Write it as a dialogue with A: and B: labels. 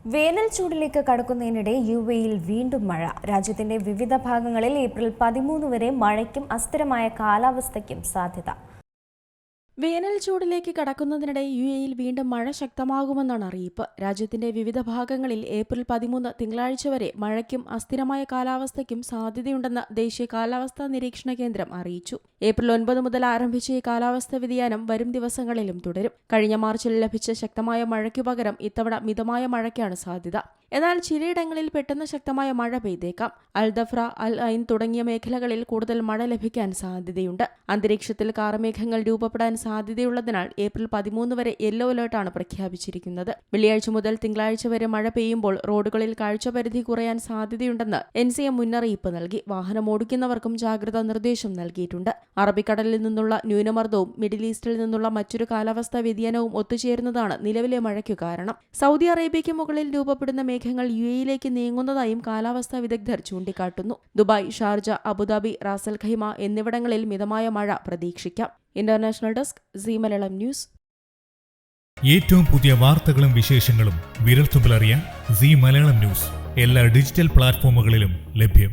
A: വേനൽ ചൂടിലേക്ക് കടക്കുന്നതിനിടെ യുഎഇയിൽ വീണ്ടും മഴ. രാജ്യത്തിന്റെ വിവിധ ഭാഗങ്ങളിൽ ഏപ്രിൽ 13 വരെ മഴയ്ക്കും അസ്ഥിരമായ കാലാവസ്ഥയ്ക്കും സാധ്യത.
B: വേനൽ ചൂടിലേക്ക് കടക്കുന്നതിനിടെ യുഎഇയിൽ വീണ്ടും മഴ ശക്തമാകുമെന്നാണ് അറിയിപ്പ്. രാജ്യത്തിന്റെ വിവിധ ഭാഗങ്ങളിൽ ഏപ്രിൽ 13 തിങ്കളാഴ്ച വരെ മഴയ്ക്കും അസ്ഥിരമായ കാലാവസ്ഥയ്ക്കും സാധ്യതയുണ്ടെന്ന് ദേശീയ കാലാവസ്ഥാ നിരീക്ഷണ കേന്ദ്രം അറിയിച്ചു. ഏപ്രിൽ 9 മുതൽ ആരംഭിച്ച ഈ കാലാവസ്ഥാ വ്യതിയാനം വരും ദിവസങ്ങളിലും തുടരും. കഴിഞ്ഞ മാർച്ചിൽ ലഭിച്ച ശക്തമായ മഴയ്ക്കു പകരം ഇത്തവണ മിതമായ മഴയ്ക്കാണ് സാധ്യത. എന്നാൽ ചിലയിടങ്ങളിൽ പെട്ടെന്ന് ശക്തമായ മഴ പെയ്തേക്കാം. അൽ ദഫ്ര, അൽ ഐൻ തുടങ്ങിയ മേഖലകളിൽ കൂടുതൽ മഴ ലഭിക്കാൻ സാധ്യതയുണ്ട്. അന്തരീക്ഷത്തിൽ കാർമേഘങ്ങൾ രൂപപ്പെടാൻ സാധ്യതയുള്ളതിനാൽ ഏപ്രിൽ 13 വരെ യെല്ലോ അലർട്ടാണ് പ്രഖ്യാപിച്ചിരിക്കുന്നത്. വെള്ളിയാഴ്ച മുതൽ തിങ്കളാഴ്ച വരെ മഴ പെയ്യുമ്പോൾ റോഡുകളിൽ കാഴ്ചപരിധി കുറയാൻ സാധ്യതയുണ്ടെന്ന് എൻസിഎം മുന്നറിയിപ്പ് നൽകി. വാഹനമോടിക്കുന്നവർക്കും ജാഗ്രതാ നിർദ്ദേശം നൽകിയിട്ടുണ്ട്. അറബിക്കടലിൽ നിന്നുള്ള ന്യൂനമർദ്ദവും മിഡിൽ ഈസ്റ്റിൽ നിന്നുള്ള മറ്റൊരു കാലാവസ്ഥാ വ്യതിയാനവും ഒത്തുചേരുന്നതാണ് നിലവിലെ മഴയ്ക്കു കാരണം. സൗദി അറേബ്യയ്ക്ക് മുകളിൽ രൂപപ്പെടുന്ന മേഘങ്ങൾ യുഎഇയിലേക്ക് നീങ്ങുന്നതായും കാലാവസ്ഥാ വിദഗ്ധർ ചൂണ്ടിക്കാട്ടുന്നു. Dubai, Sharjah, Abu Dhabi, Ras al Khaimah എന്നിവിടങ്ങളിൽ മിതമായ മഴ പ്രതീക്ഷിക്കാം. International desk, Zee Malayalam news.
C: ഏറ്റവും പുതിയ വാർത്തകളും വിശേഷങ്ങളും വിരൽത്തുമ്പിലറിയാൻ സീ മലയാളം ന്യൂസ് എല്ലാ ഡിജിറ്റൽ പ്ലാറ്റ്ഫോമുകളിലും ലഭ്യം.